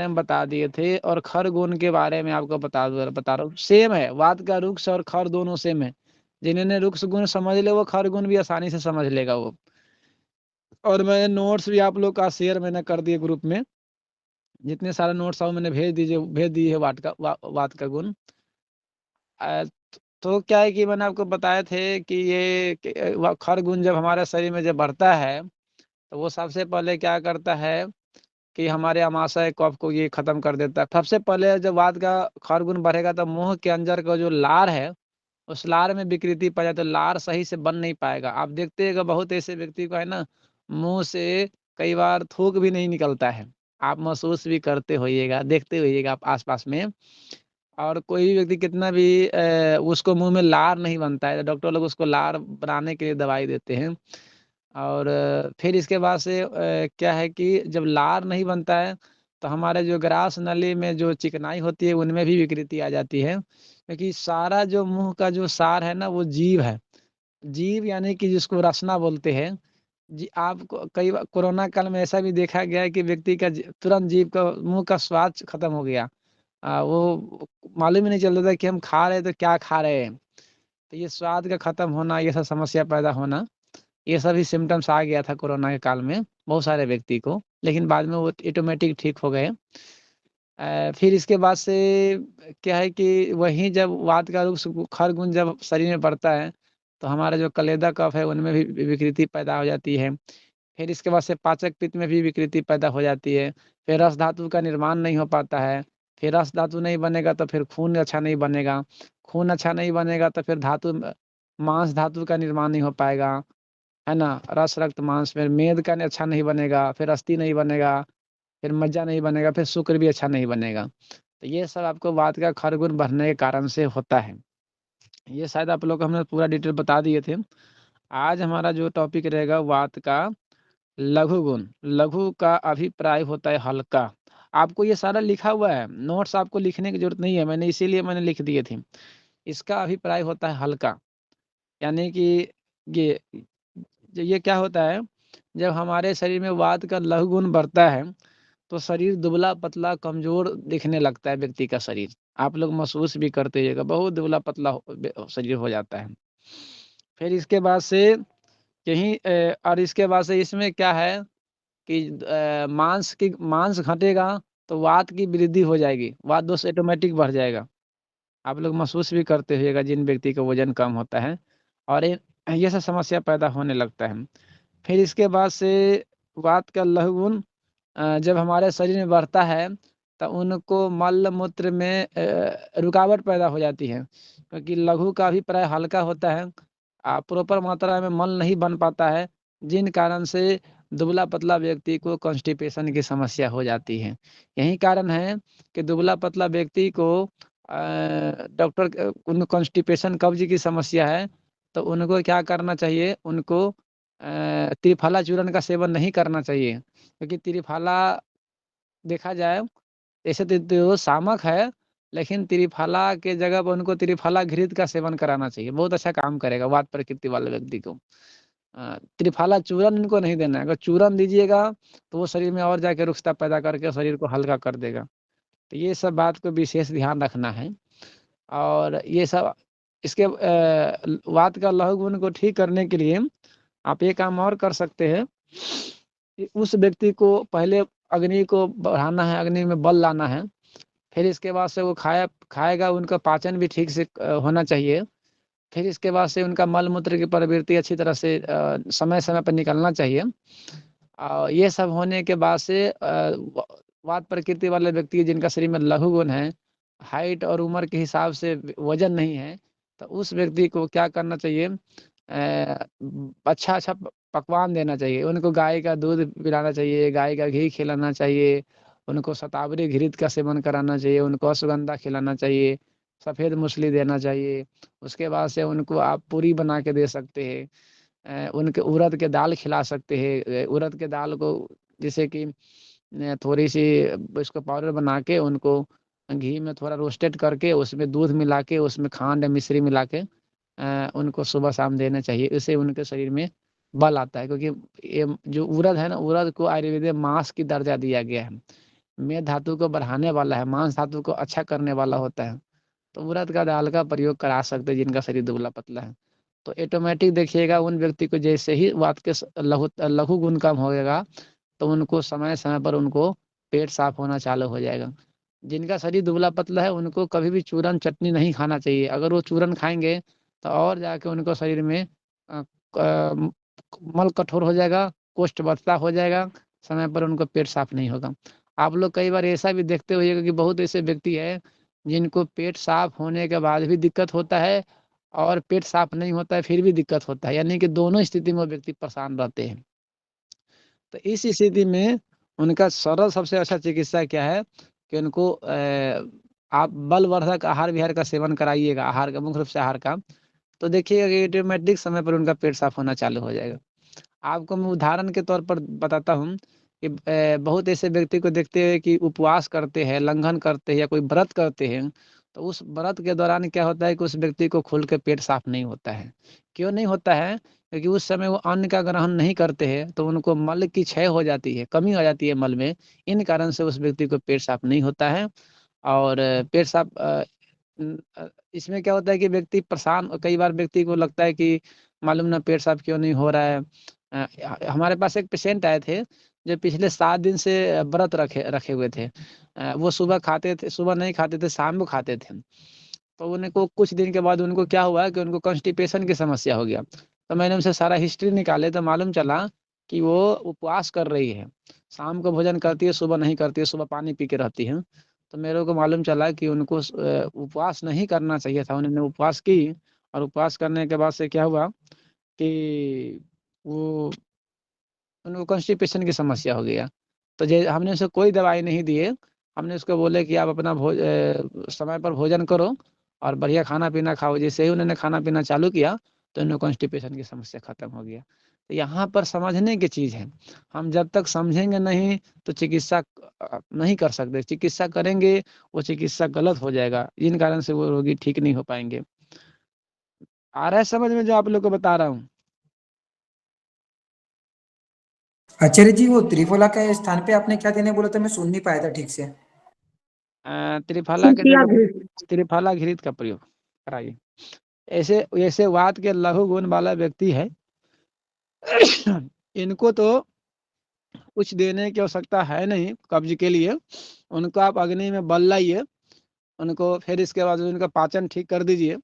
में बता दिए थे और खरगोन के बारे में आपको बता रहा हूँ। सेम है, वात का वृक्ष और खर दोनों सेम है। जिन्होंने वृक्ष गुण समझ ले वो खरगोन भी आसानी से समझ लेगा वो। और मैंने नोट्स भी आप लोग का शेयर मैंने कर दिए ग्रुप में। जितने सारे नोट्स आओ मैंने भेज दिए है वात का गुण। तो क्या है कि मैंने आपको बताए थे कि ये खर गुण जब हमारे शरीर में जब बढ़ता है तो वो सबसे पहले क्या करता है कि हमारे अमाशय कफ को ये खत्म कर देता है। सबसे पहले जब वात का खर गुण बढ़ेगा तो मुंह के अंदर का जो लार है उस लार में विकृति पाया तो लार सही से बन नहीं पाएगा। आप देखते हैं बहुत ऐसे व्यक्ति को है ना, मुंह से कई बार थूक भी नहीं निकलता है। आप महसूस भी करते होइएगा, देखते होइएगा आप आसपास में। और कोई भी व्यक्ति कितना भी उसको मुंह में लार नहीं बनता है तो डॉक्टर लोग उसको लार बनाने के लिए दवाई देते हैं। और फिर इसके बाद से क्या है कि जब लार नहीं बनता है तो हमारे जो ग्रास नली में जो चिकनाई होती है उनमें भी विकृति आ जाती है। क्योंकि सारा जो मुंह का जो सार है ना वो जीव है। जीव यानी कि जिसको रसना बोलते हैं। जी, आपको कई बार कोरोना काल में ऐसा भी देखा गया है कि व्यक्ति का तुरंत जीभ का मुंह का स्वाद खत्म हो गया। वो मालूम ही नहीं चलता था कि हम खा रहे हैं तो क्या खा रहे हैं। तो ये स्वाद का खत्म होना, ये सब समस्या पैदा होना, ये सभी सिम्टम्स आ गया था कोरोना के काल में बहुत सारे व्यक्ति को, लेकिन बाद में वो ऑटोमेटिक ठीक हो गए। फिर इसके बाद से क्या है कि वहीं जब वात का खर गुण जब शरीर में बढ़ता है तो हमारा जो कलेदा कफ है उनमें भी विकृति पैदा हो जाती है। फिर इसके बाद से पाचक पित्त में भी विकृति पैदा हो जाती है। फिर रस धातु का निर्माण नहीं हो पाता है। फिर रस धातु नहीं बनेगा तो फिर खून अच्छा नहीं बनेगा। खून अच्छा नहीं बनेगा तो फिर मांस धातु का निर्माण नहीं हो पाएगा, है ना। रस रक्त मांस, फिर मेद का अच्छा नहीं बनेगा, फिर अस्थि नहीं बनेगा, फिर मज्जा नहीं बनेगा, फिर शुक्र भी अच्छा नहीं बनेगा। तो ये सब आपको वात का खरगुण बढ़ने के कारण से होता है। ये शायद आप लोग को हमने पूरा डिटेल बता दिए थे। आज हमारा जो टॉपिक रहेगा वात का लघु गुण। लघु का अभिप्राय होता है हल्का। आपको ये सारा लिखा हुआ है, नोट्स आपको लिखने की जरूरत नहीं है, मैंने इसीलिए मैंने लिख दिए थे। इसका अभिप्राय होता है हल्का। यानी कि ये ये क्या होता है, जब हमारे शरीर में वात का लघु गुण बढ़ता है तो शरीर दुबला पतला कमजोर दिखने लगता है व्यक्ति का शरीर। आप लोग महसूस भी करते होइएगा, बहुत दुबला पतला शरीर हो जाता है। फिर इसके बाद से और इसके बाद से इसमें क्या है कि मांस घटेगा तो वात की वृद्धि हो जाएगी, वात दोष ऑटोमेटिक बढ़ जाएगा। आप लोग महसूस भी करते होइएगा जिन व्यक्ति का वजन कम होता है और ये सब समस्या पैदा होने लगता है। फिर इसके बाद से वात का लघु गुण जब हमारे शरीर में बढ़ता है तो उनको मल मूत्र में रुकावट पैदा हो जाती है। क्योंकि लघु का भी प्राय हल्का होता है, प्रॉपर मात्रा में मल नहीं बन पाता है, जिन कारण से दुबला पतला व्यक्ति को कॉन्स्टिपेशन की समस्या हो जाती है। यही कारण है कि दुबला पतला व्यक्ति को डॉक्टर उनको कॉन्स्टिपेशन कब्ज की समस्या है तो उनको क्या करना चाहिए, उनको त्रिफला चूर्ण का सेवन नहीं करना चाहिए। क्योंकि त्रिफला देखा जाए ऐसे तो सामक है, लेकिन त्रिफला के जगह पर उनको त्रिफला घृत का सेवन कराना चाहिए, बहुत अच्छा काम करेगा वात प्रकृति वाले व्यक्ति को। त्रिफला चूर्ण इनको नहीं देना है, अगर चूर्ण दीजिएगा तो वो शरीर में और जाके रुक्षता पैदा करके शरीर को हल्का कर देगा। तो ये सब बात को विशेष ध्यान रखना है। और ये सब इसके वात का लघु गुण को ठीक करने के लिए आप ये काम और कर सकते हैं कि उस व्यक्ति को पहले अग्नि को बढ़ाना है, अग्नि में बल लाना है। फिर इसके बाद से वो खाएगा, उनका पाचन भी ठीक से होना चाहिए। फिर इसके बाद से उनका मल मूत्र की प्रवृत्ति अच्छी तरह से समय समय पर निकलना चाहिए। ये सब होने के बाद से वात प्रकृति वाले व्यक्ति जिनका शरीर में लघु गुण है, हाइट और उम्र के हिसाब से वजन नहीं है, तो उस व्यक्ति को क्या करना चाहिए, अच्छा अच्छा पकवान देना चाहिए। उनको गाय का दूध पिलाना चाहिए, गाय का घी खिलाना चाहिए, उनको शतावरी घृत का सेवन कराना चाहिए, उनको अश्वगंधा खिलाना चाहिए, सफ़ेद मूसली देना चाहिए। उसके बाद से उनको आप पूरी बना के दे सकते हैं। उनके उड़द के दाल खिला सकते हैं। उड़द के दाल को जैसे कि थोड़ी सी उसको पाउडर बना के उनको घी में थोड़ा रोस्टेड करके उसमें दूध मिला के उसमें खांड मिश्री मिला के उनको सुबह शाम देना चाहिए। इससे उनके शरीर में बल आता है। क्योंकि ये जो उड़द है ना, उड़द को आयुर्वेद में मांस की दर्जा दिया गया है। मेद धातु को बढ़ाने वाला है, मांस धातु को अच्छा करने वाला होता है। तो उड़द का दाल का प्रयोग करा सकते हैं जिनका शरीर दुबला-पतला है। तो ऑटोमेटिक देखिएगा उन व्यक्ति को जैसे ही वात के लघु गुण कम होएगा, तो उनको समय-समय पर उनको पेट साफ होना चालू हो जाएगा। जिनका शरीर दुबला-पतला है उनको कभी भी चूरन, चटनी नहीं खाना चाहिए। अगर वो चूरन खाएँगे तो और जाके उनको शरीर में क मल कठोर हो जाएगा, कोष्ठ बढ़ता हो जाएगा, समय पर उनको पेट साफ नहीं होगा। आप लोग कई बार ऐसा भी देखते होइएगा कि बहुत ऐसे व्यक्ति हैं, जिनको पेट साफ होने के बाद भी दिक्कत होता है और पेट साफ नहीं होता है, फिर भी दिक्कत होता है। यानी कि दोनों स्थिति में वो व्यक्ति परेशान रहते हैं। तो इस स्थिति में उनका सरल सबसे अच्छा चिकित्सा क्या है कि उनको आप बलवर्धक आहार-विहार का सेवन कराइएगा, आहार का मुख्य रूप से आहार का, तो देखिएगा कि ऑटोमेटिक समय पर उनका पेट साफ होना चालू हो जाएगा। आपको मैं उदाहरण के तौर पर बताता हूँ कि बहुत ऐसे व्यक्ति को देखते हैं कि उपवास करते हैं, लंघन करते हैं या कोई व्रत करते हैं, तो उस व्रत के दौरान क्या होता है कि उस व्यक्ति को खुल के पेट साफ नहीं होता है। क्यों नहीं होता है? क्योंकि उस समय वो अन्न का ग्रहण नहीं करते हैं, तो उनको मल की क्षय हो जाती है, कमी आ जाती है मल में। इन कारण से उस व्यक्ति को पेट साफ नहीं होता है और पेट साफ इसमें क्या होता है कि व्यक्ति परेशान कई बार व्यक्ति को लगता है कि मालूम ना पेट साफ क्यों नहीं हो रहा है। हमारे पास एक पेशेंट आए थे, जो पिछले 7 दिन से व्रत रखे रखे हुए थे। वो सुबह खाते थे, सुबह नहीं खाते थे, शाम को खाते थे। तो उनको कुछ दिन के बाद उनको क्या हुआ कि उनको कॉन्स्टिपेशन की समस्या हो गया। तो मैंने उनसे सारा हिस्ट्री निकाले तो मालूम चला कि वो उपवास कर रही है। शाम को भोजन करती है, सुबह नहीं करती है, सुबह पानी पी के रहती है। तो मेरे को मालूम चला कि उनको उपवास नहीं करना चाहिए था। उन्होंने उपवास की और उपवास करने के बाद से क्या हुआ कि वो उनको कॉन्स्टिपेशन की समस्या हो गया। तो जे हमने उसे कोई दवाई नहीं दिए, हमने उसको बोले कि आप अपना समय पर भोजन करो और बढ़िया खाना-पीना खाओ। जैसे ही उन्होंने खाना-पीना चालू किया, तो उन्हें कॉन्स्टिपेशन की समस्या खत्म हो गया। तो यहाँ पर समझने की चीज़ है, हम जब तक समझेंगे नहीं, तो चिकित्सा नहीं कर सकते। चिकित्सा करेंगे, वो चिकित्सा गलत हो जाएगा, जिन कारण से वो रोगी ठीक नहीं हो पाएँगे। आ रहा है समझ में जो आप लोग को बता रहा हूँ? आचार्य जी, वो त्रिफला के स्थान पे आपने क्या देने बोला था? मैं सुन नहीं पाया था ठीक से। त्रिफला के सुफिया जगह पे घृत। त्रिफला घृत का प्रयोग कराइए। ऐसे ऐसे वात के लघु गुण वाला व्यक्ति है, इनको तो कुछ देने की आवश्यकता है नहीं कब्ज के लिए। उनको आप अग्नि में बल लाइए, उनको फिर इसके बाद उनका पाचन ठीक कर दीजिए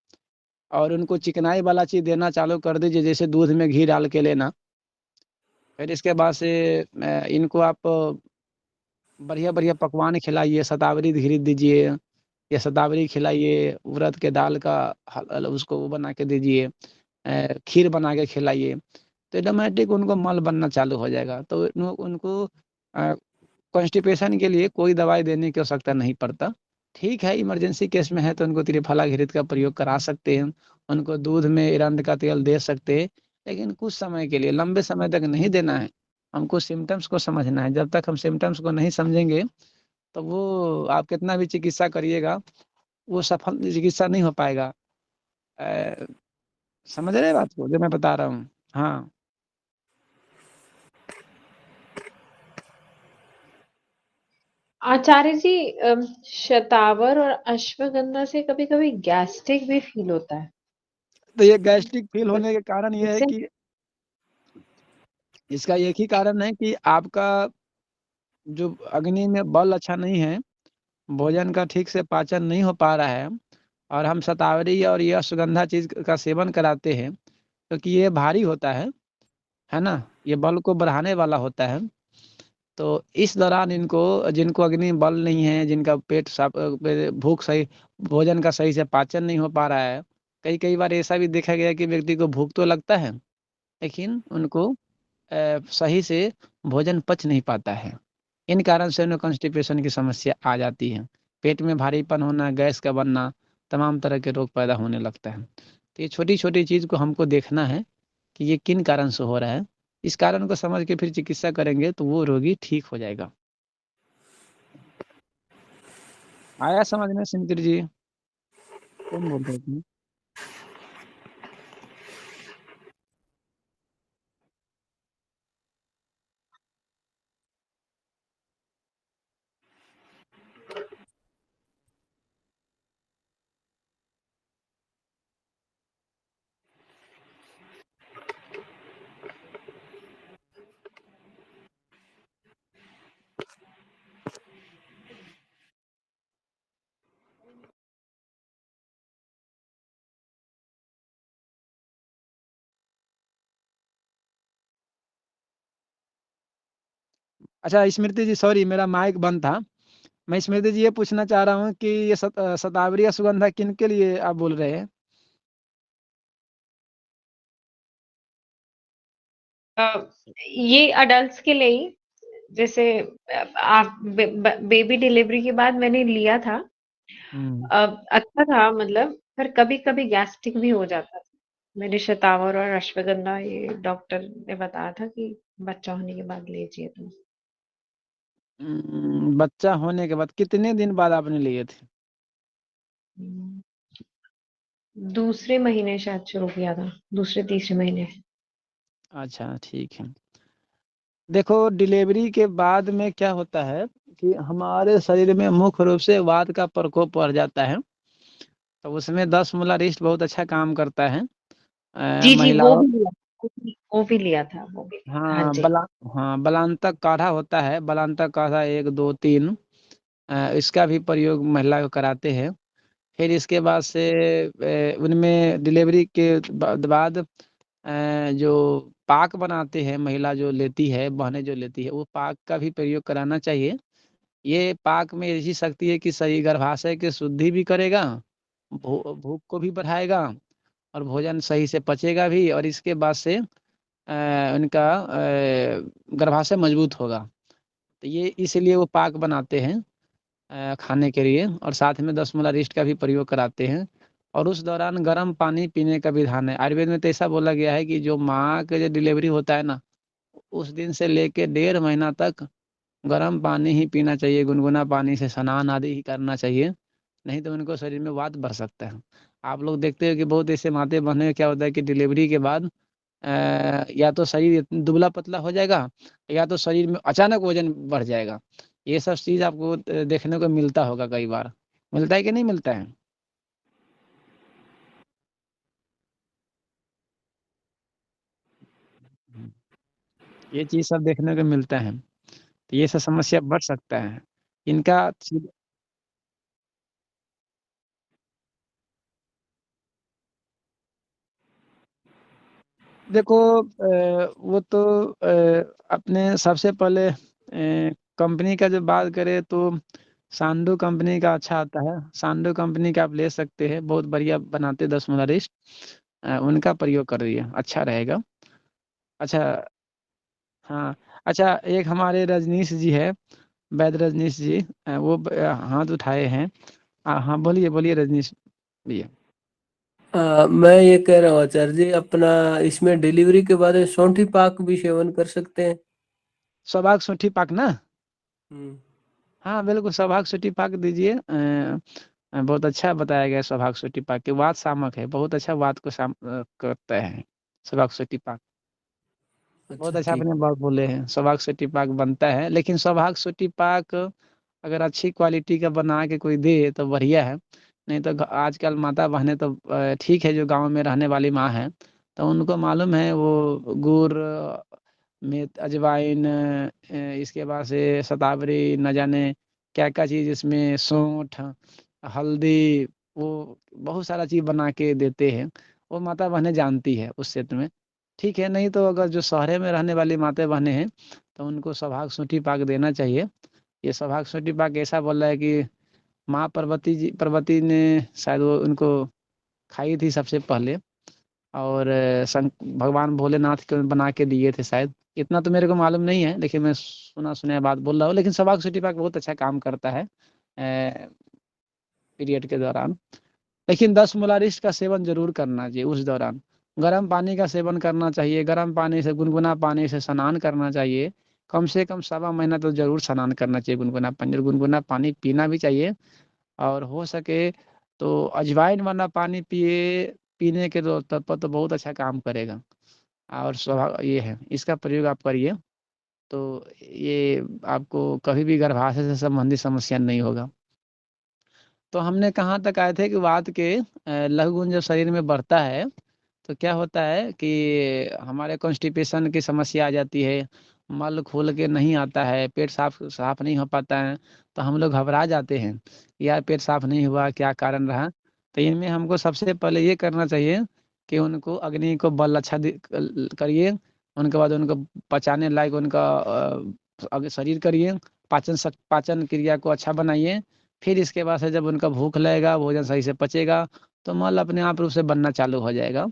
और उनको चिकनाई वाला चीज़ देना चालू कर दीजिए, जैसे दूध में घी डाल के लेना। फिर इसके बाद से इनको आप बढ़िया-बढ़िया पकवान खिलाइए, शतावरी धीरे दीजिए या शतावरी खिलाइए, उड़द के दाल का उसको वो बना के दीजिए, खीर बना के खिलाइए, तो ऑटोमेटिक उनको मल बनना चालू हो जाएगा। तो उनको कॉन्स्टिपेशन के लिए कोई दवाई देने की आवश्यकता नहीं पड़ता। ठीक है, इमरजेंसी केस में है तो उनको त्रिफला घृत का प्रयोग करा सकते हैं, उनको दूध में एरंड का तेल दे सकते हैं, लेकिन कुछ समय के लिए, लंबे समय तक नहीं देना है। हमको सिम्पटम्स को समझना है, जब तक हम सिम्पटम्स को नहीं समझेंगे, तो वो आप कितना भी चिकित्सा करिएगा, वो सफल चिकित्सा नहीं हो पाएगा। अ, समझ रहे हैं बात को जो मैं बता रहा हूँ? हाँ। आचार्य जी, शतावर और अश्वगंधा से कभी-कभी गैस्ट्रिक भी फील होता है। तो ये गैस्ट्रिक फ़ील तो होने के कारण ये है इससे कि इसका एक ही कारण है कि आपका जो अग्नि में बल अच्छा नहीं है, भोजन का ठीक से पाचन नहीं हो पा रहा है और हम शतावरी और ये अश्वगंधा चीज़ का सेवन कराते हैं, क्योंकि ये भारी होता है ना? ये बल को बढ़ाने वाला होता है। तो इस दौरान इनको जिनको अग्नि में बल नहीं है, जिनका पेट साफ भूख सही भोजन का सही से पाचन नहीं हो पा रहा है, कई-कई बार ऐसा भी देखा गया है कि व्यक्ति को भूख तो लगता है, लेकिन उनको सही से भोजन पच नहीं पाता है। इन कारण से उन्हें कॉन्स्टिपेशन की समस्या आ जाती है। पेट में भारीपन होना, गैस का बनना, तमाम तरह के रोग पैदा होने लगता है। तो ये छोटी-छोटी चीज़ को हमको देखना है कि ये किन कारण से हो रहा है। इस कारण को समझ के फिर चिकित्सा करेंगे तो वो रोगी ठीक हो जाएगा। आया समझ में सुमित्र जी? कौन बोल रहे थे? अच्छा स्मृति जी, सॉरी मेरा माइक बंद था। मैं स्मृति जी ये पूछना चाह रहा हूँ कि ये शतावरी अश्वगंधा किन के लिए आप बोल रहे हैं? ये अडल्ट्स के लिए ही, जैसे आप बेबी डिलीवरी के बाद मैंने लिया था। हम्म। अच्छा था मतलब, पर कभी-कभी गैस्ट्रिक भी हो जाता था। मैंने शतावर और अश्वगंधा ये डॉक्टर ने बताया था कि बच्चा होने के बाद लीजिए तुम। बच्चा होने के बाद कितने दिन बाद आपने लिए थे? हम्म, दूसरे महीने शायद शुरू किया था, दूसरे तीसरे महीने। अच्छा ठीक है। देखो डिलीवरी के बाद में क्या होता है कि हमारे शरीर में मुख्य रूप से वात का प्रकोप बढ़ जाता है। तो उसमें 10 मूला रिस्ट बहुत अच्छा काम करता है। जी जी, वो महिलाओं, भी लिया, वो भी लिया था, वो भी लिया था, हाँ हाँ जी। हाँ बलांतक काढ़ा होता है, बलांतक काढ़ा 1 2 3, इसका भी प्रयोग महिला को कराते हैं। फिर इसके बाद से उनमें डिलीवरी के बाद जो पाक बनाते हैं, महिला जो लेती है, बहनें जो लेती है, वो पाक का भी प्रयोग कराना चाहिए। ये पाक में ऐसी शक्ति है कि सही गर्भाशय की शुद्धि भी करेगा, भूख को भी बढ़ाएगा, और भोजन सही से पचेगा भी, और इसके बाद से उनका गर्भाशय मजबूत होगा। तो ये इसलिए वो पाक बनाते हैं खाने के लिए, और साथ में 10 मूला रिस्ट का भी प्रयोग कराते हैं। और उस दौरान गर्म पानी पीने का विधान है। आयुर्वेद में तो ऐसा बोला गया है कि जो माँ का जो डिलीवरी होता है ना, उस दिन से लेके 1.5 महीना तक गर्म पानी ही पीना चाहिए, गुनगुना पानी से स्नान आदि ही करना चाहिए, नहीं तो उनको शरीर में वात बढ़ सकता है। आप लोग देखते हो कि बहुत ऐसे माते बहने क्या होता है कि डिलीवरी के बाद या तो शरीर दुबला पतला हो जाएगा, या तो शरीर में अचानक वजन बढ़ जाएगा। ये सब चीज आपको देखने को मिलता होगा, कई बार मिलता है कि नहीं मिलता है? ये चीज सब देखने को मिलता है, तो ये सब समस्या बढ़ सकता है इनका। देखो वो तो अपने सबसे पहले कंपनी का जब बात करें तो सांडू कंपनी का अच्छा आता है। सांडू कंपनी का आप ले सकते हैं, बहुत बढ़िया बनाते 10 मिनट। उनका प्रयोग करिए, अच्छा रहेगा। अच्छा, हाँ। अच्छा, एक हमारे रजनीश जी है, वैद्य रजनीश जी, वो हाथ उठाए हैं। हाँ बोलिए बोलिए रजनीश भैया। मैं ये कह रहा हूँ आचार्य जी, अपना इसमें डिलीवरी के बाद सौंठी पाक भी सेवन कर सकते हैं। सौभाग्य सूठी पाक ना? हम्म। हाँ बिल्कुल, सौभाग्य सूठी पाक दीजिए। बहुत अच्छा बताया गया। सौभाग्य सूठी पाक की वात शामक है, बहुत अच्छा वात को करता है सौभाग्य सूठी पाक। बहुत अच्छा अच्छा ठीक। आपने बात बोले हैं, सौभाग्य सूठी पाक बनता है, लेकिन सौभाग्य सूठी पाक अगर अच्छी क्वालिटी का बना के कोई दे तो बढ़िया है। नहीं तो आजकल माता बहनें तो ठीक है, जो गांव में रहने वाली माँ है तो उनको मालूम है वो गुड़ में अजवाइन, इसके बाद से शतावरी, न जाने क्या क्या चीज़ इसमें, सौंठ, हल्दी, वो बहुत सारा चीज़ बना के देते हैं। वो माता बहनें जानती है उस क्षेत्र में। ठीक है, नहीं तो अगर जो शहरे में रहने वाली माता बहनें हैं तो उनको सौभाग्य सूठी पाक देना चाहिए। ये सौभाग्य सूठी पाक ऐसा बोल रहा है कि माँ पार्वती ने शायद वो उनको खाई थी सबसे पहले, और भगवान भोलेनाथ को बना के दिए थे शायद। इतना तो मेरे को मालूम नहीं है, लेकिन मैं सुना सुनाया बात बोल रहा हूँ। लेकिन सौभाग्य सूठी पाक बहुत अच्छा काम करता है पीरियड के दौरान। लेकिन 10 मोलारिस्ट का सेवन ज़रूर करना चाहिए उस दौरान। गर्म पानी का सेवन करना चाहिए, गर्म पानी से, गुनगुना पानी से स्नान करना चाहिए। कम से कम 1.25 महीना तो ज़रूर स्नान करना चाहिए गुनगुना पानी, और गुनगुना पानी पीना भी चाहिए। और हो सके तो अजवाइन वाला पानी पीने के तो तब पर तो बहुत अच्छा काम करेगा। और स्वभाव ये है, इसका प्रयोग आप करिए, तो ये आपको कभी भी गर्भाशय से संबंधित समस्या नहीं होगा। तो हमने कहाँ तक आए थे कि वात के लघु गुण जब शरीर में बढ़ता है तो क्या होता है कि हमारे कॉन्स्टिपेशन की समस्या आ जाती है, मल खोल के नहीं आता है, पेट साफ साफ नहीं हो पाता है, तो हम लोग घबरा जाते हैं, यार पेट साफ नहीं हुआ, क्या कारण रहा। तो इनमें हमको सबसे पहले ये करना चाहिए कि उनको अग्नि को बल अच्छा करिए। उनके बाद उनको पचाने लायक उनका आगे शरीर करिए, पाचन क्रिया को अच्छा बनाइए। फिर इसके बाद से जब उनका भूख लगेगा, भोजन सही से पचेगा, तो मल अपने आप रूप से बनना चालू हो जाएगा।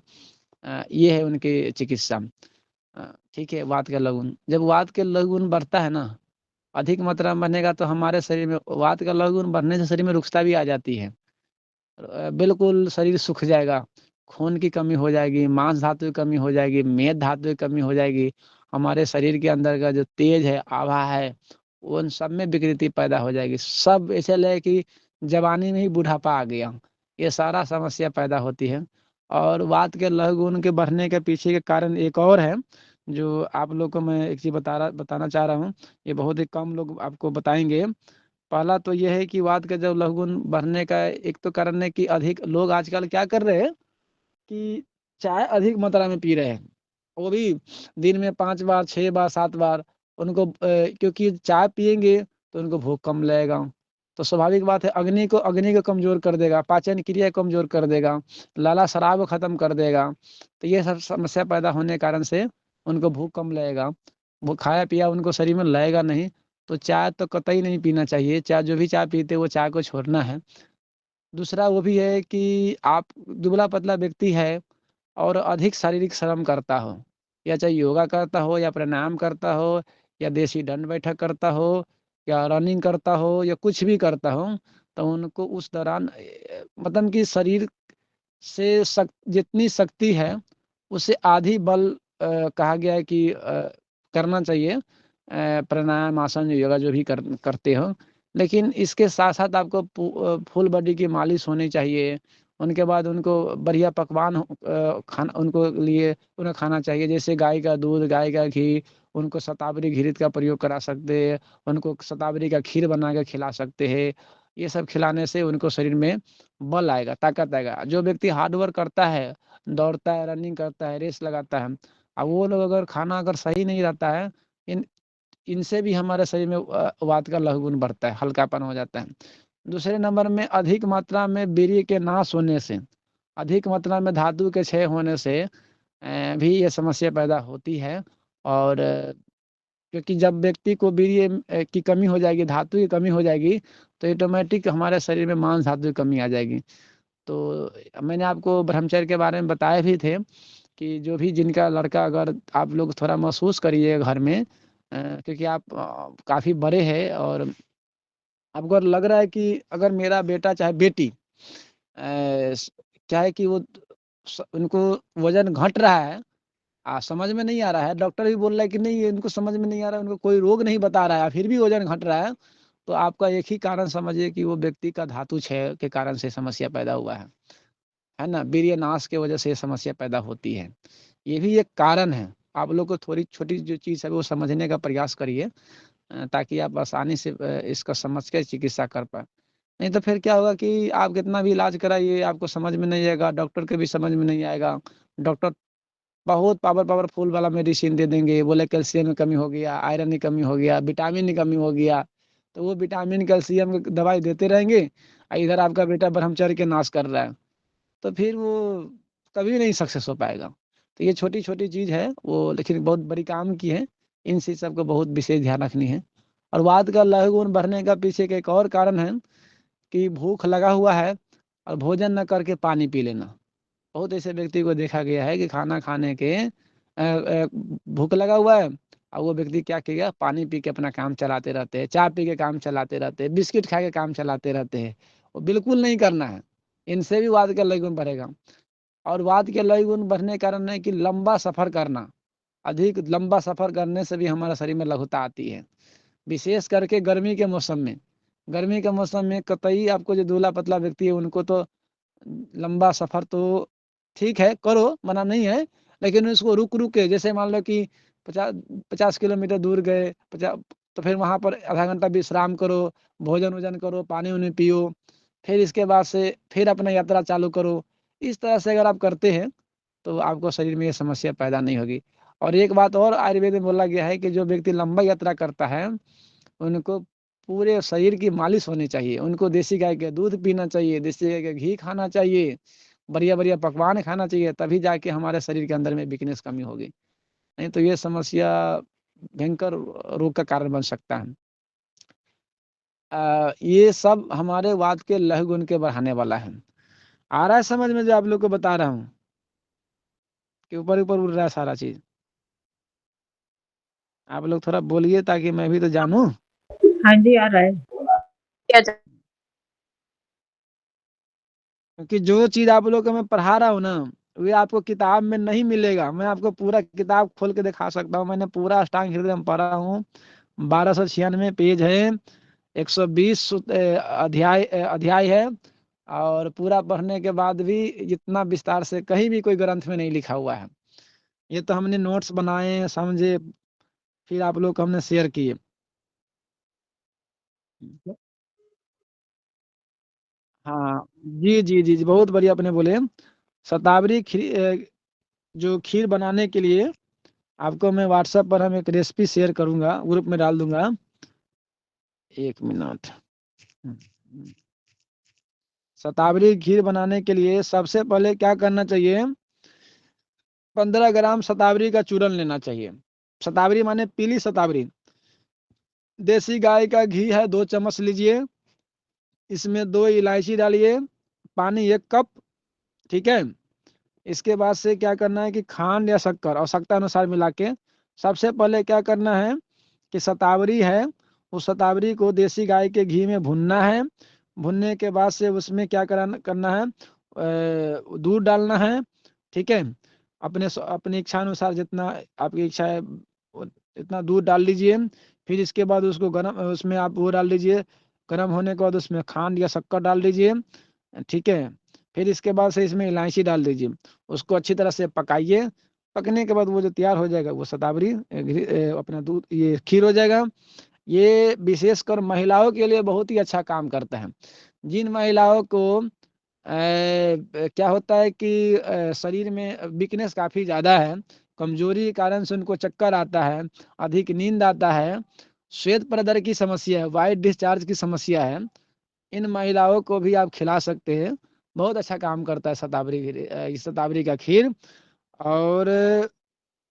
ये है उनकी चिकित्सा। ठीक है, वात का लघुन। जब वात के लघुन बढ़ता है ना, अधिक मात्रा में बनेगा, तो हमारे शरीर में वात का लघुन बढ़ने से शरीर में रुक्षता भी आ जाती है। बिल्कुल शरीर सूख जाएगा, खून की कमी हो जाएगी, मांस धातु की कमी हो जाएगी, मेद धातु की कमी हो जाएगी। हमारे शरीर के अंदर का जो तेज है, आभा है, उन सब में विकृति पैदा हो जाएगी। सब ऐसे लगे कि जवानी में ही बुढ़ापा आ गया, ये सारा समस्या पैदा होती है। और वात के लघुन के बढ़ने के पीछे के कारण एक और है, जो आप लोग को मैं एक चीज़ बताना चाह रहा हूँ। ये बहुत ही कम लोग आपको बताएंगे। पहला तो ये है कि वात का जब लघुन बढ़ने का एक तो कारण है कि अधिक लोग आजकल क्या कर रहे हैं कि चाय अधिक मात्रा में पी रहे हैं, वो भी दिन में 5 बार, 6 बार, 7 बार। उनको क्योंकि चाय पिएंगे तो उनको भूख कम लगेगा, तो स्वाभाविक बात है अग्नि को कमजोर कर देगा, पाचन क्रिया को कमजोर कर देगा, लाला शराब को खत्म कर देगा। तो ये सब समस्या पैदा होने के कारण से उनको भूख कम लगेगा, वो खाया पिया उनको शरीर में लगेगा नहीं। तो चाय तो कतई नहीं पीना चाहिए। चाय जो भी चाय पीते वो चाय को छोड़ना है। दूसरा वो भी है कि आप दुबला पतला व्यक्ति है और अधिक शारीरिक श्रम करता हो, या चाहे योगा करता हो, या प्राणायाम करता हो, या देसी दंड बैठक करता हो, या रनिंग करता हो, या कुछ भी करता हो, तो उनको उस दौरान मतलब कि शरीर से जितनी शक्ति है उससे आधी बल कहा गया है कि करना चाहिए। प्राणायाम, आसन, योगा जो भी करते हो। लेकिन इसके साथ साथ आपको फुल बॉडी की मालिश होनी चाहिए। उनके बाद उनको बढ़िया पकवान खाना उनको लिए उन्हें खाना चाहिए, जैसे गाय का दूध, गाय का घी। उनको शतावरी घृत का प्रयोग करा सकते हैं, उनको शतावरी का खीर बना के खिला सकते हैं। ये सब खिलाने से उनको शरीर में बल आएगा, ताकत आएगा। जो व्यक्ति हार्ड वर्क करता है, दौड़ता है, रनिंग करता है, रेस लगाता है, अब वो लोग अगर खाना अगर सही नहीं रहता है, इन इनसे भी हमारे शरीर में वात का लघुगुण बढ़ता है, हल्कापन हो जाता है। दूसरे नंबर में अधिक मात्रा में वीर्य के नाश होने से, अधिक मात्रा में धातु के क्षय होने से भी ये समस्या पैदा होती है। और क्योंकि जब व्यक्ति को वीर्य की कमी हो जाएगी, धातु की कमी हो जाएगी, तो ऑटोमेटिक हमारे शरीर में मांस धातु की कमी आ जाएगी। तो मैंने आपको ब्रह्मचर्य के बारे में बताए भी थे कि जो भी जिनका लड़का, अगर आप लोग थोड़ा महसूस करिए घर में, क्योंकि आप काफ़ी बड़े हैं और आपको अगर लग रहा है कि अगर मेरा बेटा चाहे बेटी क्या है कि वो उनको वजन घट रहा है, समझ में नहीं आ रहा है, डॉक्टर भी बोल रहा है कि नहीं इनको समझ में नहीं आ रहा है, उनको कोई रोग नहीं बता रहा है, फिर भी वजन घट रहा है, तो आपका एक ही कारण समझिए कि वो व्यक्ति का धातु क्षय के कारण से समस्या पैदा हुआ है ना। वीर्य नाश के वजह से ये समस्या पैदा होती है। ये भी एक कारण है। आप लोग को थोड़ी छोटी जो चीज़ है वो समझने का प्रयास करिए, ताकि आप आसानी से इसका समझ के चिकित्सा कर पाए। नहीं तो फिर क्या होगा कि आप कितना भी इलाज कराइए, आपको समझ में नहीं आएगा, डॉक्टर के भी समझ में नहीं आएगा। डॉक्टर बहुत पावरफुल वाला मेडिसिन दे देंगे, बोले कैल्शियम की कमी हो गया, आयरन की कमी हो गया, विटामिन की कमी हो गया, तो वो विटामिन कैल्शियम की दवाई देते रहेंगे, इधर आपका बेटा ब्रह्मचर्य के नाश कर रहा है, तो फिर वो कभी नहीं सक्सेस हो पाएगा। तो ये छोटी-छोटी चीज़ है वो, लेकिन बहुत बड़ी काम की है। इन चीज़ सबको बहुत विशेष ध्यान रखनी है। और वात का लघुगुण बढ़ने का पीछे का एक और कारण है कि भूख लगा हुआ है और भोजन न करके पानी पी लेना। बहुत ऐसे व्यक्ति को देखा गया है कि खाना खाने के भूख लगा हुआ है और वो व्यक्ति क्या किया, पानी पी के अपना काम चलाते रहते हैं, चाय पी के काम चलाते रहते हैं, बिस्किट खा के काम चलाते रहते हैं। वो बिल्कुल नहीं करना है, इनसे भी वात का लघुगुण बढ़ेगा। और वात के लघुगुण बढ़ने के कारण है कि लंबा सफ़र करना, अधिक लंबा सफ़र करने से भी हमारे शरीर में लघुता आती है, विशेष करके गर्मी के मौसम में। गर्मी के मौसम में कतई आपको जो दुबला पतला व्यक्ति है उनको तो लंबा सफ़र तो ठीक है, करो, मना नहीं है, लेकिन उसको रुक-रुक के, जैसे मान लो कि 50 किलोमीटर दूर गए, 50, तो फिर वहाँ पर आधा घंटा विश्राम करो, भोजन-वोजन करो, पानी-वानी पियो, फिर इसके बाद से फिर अपना यात्रा चालू करो। इस तरह से अगर आप करते हैं, तो आपको शरीर में ये समस्या पैदा नहीं होगी। और एक बात और आयुर्वेद में बोला गया है कि जो व्यक्ति लंबा यात्रा करता है, उनको पूरे शरीर की मालिश होनी चाहिए, उनको देसी गाय का दूध पीना चाहिए, देसी गाय का घी खाना चाहिए, बढ़िया-बढ़िया पकवान खाना चाहिए, तभी जाके हमारे शरीर के अंदर में वीकनेस कमी होगी। नहीं तो ये समस्या भयंकर रोग का कारण बन सकता है। ये सब हमारे वात के लहु गुण के बढ़ाने वाला है। आ रहा है समझ में जो आप लोग को बता रहा हूँ कि ऊपर ऊपर उड़ रहा है सारा चीज? आप लोग थोड़ा बोलिए ताकि मैं भी तो जानूं। हाँ जी, आ रहा है। क्या क्योंकि जो चीज आप लोग को मैं पढ़ा रहा हूँ ना, वे आपको किताब में नहीं मिलेगा। मैं आपको पूरा किताब खोल के दिखा सकता हूँ। मैंने पूरा अष्टांग हृदय में पढ़ा हूँ। 1296 पेज है, 120 अध्याय है। और पूरा पढ़ने के बाद भी इतना विस्तार से कहीं भी कोई ग्रंथ में नहीं लिखा हुआ है। ये तो हमने नोट्स बनाए, समझे, फिर आप लोग को हमने शेयर किए। हाँ जी जी जी जी, बहुत बढ़िया आपने बोले। शतावरी खीर, जो खीर बनाने के लिए आपको मैं व्हाट्सएप पर हम एक रेसिपी शेयर करूंगा, ग्रुप में डाल दूंगा। 1 मिनट। शतावरी खीर बनाने के लिए सबसे पहले क्या करना चाहिए? 15 ग्राम शतावरी का चूरन लेना चाहिए। शतावरी माने पीली शतावरी। देसी गाय का घी है 2 चम्मच लीजिए। इसमें 2 इलायची डालिए। पानी 1 कप। ठीक है। इसके बाद से क्या करना है कि खांड या शक्कर आवश्यकता अनुसार मिला के, सबसे पहले क्या करना है कि शतावरी है, उस शतावरी को देसी गाय के घी में भुनना है। भुनने के बाद से उसमें क्या करना है, दूध डालना है। ठीक है। अपनी इच्छा अनुसार जितना आपकी इच्छा है इतना दूध डाल लीजिए। फिर इसके बाद उसको गरम, उसमें आप वो डाल दीजिए। गरम होने के बाद उसमें खांड या शक्कर डाल दीजिए। ठीक है। फिर इसके बाद से इसमें इलायची डाल दीजिए। उसको अच्छी तरह से पकाइए। पकने के बाद वो जो तैयार हो जाएगा वो शतावरी अपना दूध ये खीर हो जाएगा। ये विशेषकर महिलाओं के लिए बहुत ही अच्छा काम करता है। जिन महिलाओं को क्या होता है कि शरीर में वीकनेस काफ़ी ज़्यादा है, कमजोरी के कारण से उनको चक्कर आता है, अधिक नींद आता है, श्वेत प्रदर की समस्या है, वाइट डिस्चार्ज की समस्या है, इन महिलाओं को भी आप खिला सकते हैं। बहुत अच्छा काम करता है शतावरी का खीर। और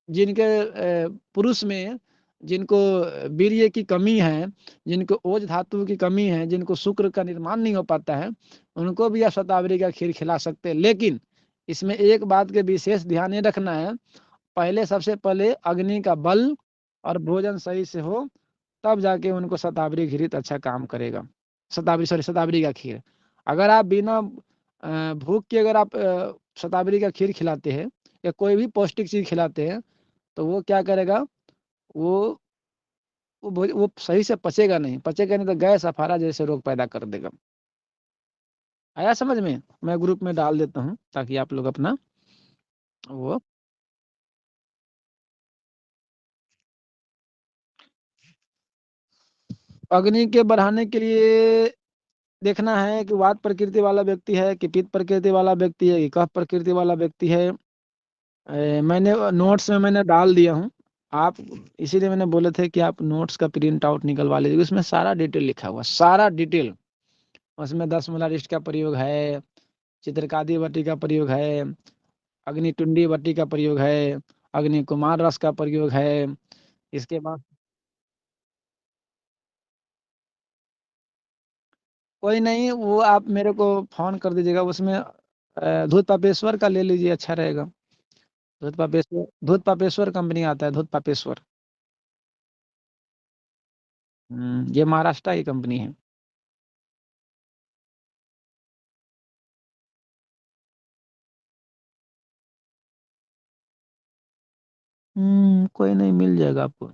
जिनके पुरुष में जिनको वीर्य की कमी है, जिनको ओज धातु की कमी है, जिनको शुक्र का निर्माण नहीं हो पाता है, उनको भी आप शतावरी का खीर खिला सकते हैं। लेकिन इसमें एक बात के विशेष ध्यान ये रखना है, पहले सबसे पहले अग्नि का बल और भोजन सही से हो, तब जाके उनको शतावरी खीर अच्छा काम करेगा। शतावरी का खीर अगर आप बिना भूख के अगर आप शतावरी का खीर खिलाते हैं या कोई भी पौष्टिक चीज खिलाते हैं, तो वो क्या करेगा, वो वो सही से पचेगा नहीं तो गैस अफारा जैसे रोग पैदा कर देगा। आया समझ में? मैं ग्रुप में डाल देता हूँ ताकि आप लोग अपना वो अग्नि के बढ़ाने के लिए देखना है कि वात प्रकृति वाला व्यक्ति है कि पित्त प्रकृति वाला व्यक्ति है कि कफ प्रकृति वाला व्यक्ति है। मैंने नोट्स में मैंने डाल दिया हूँ। आप इसीलिए मैंने बोले थे कि आप नोट्स का प्रिंट आउट निकलवा लीजिए, उसमें सारा डिटेल लिखा हुआ, सारा डिटेल। उसमें 10 मूलारिष्ट का प्रयोग है, चित्रकादि वटी का प्रयोग है, अग्निटुंडी वटी का प्रयोग है, अग्नि कुमार रस का प्रयोग है। इसके बाद कोई नहीं, वो आप मेरे को फोन कर दीजिएगा। उसमें धूत पापेश्वर का ले लीजिए, अच्छा रहेगा। धूत पापेश्वर कंपनी आता है, धूत पापेश्वर। ये महाराष्ट्र की कंपनी है। कोई नहीं, मिल जाएगा आपको।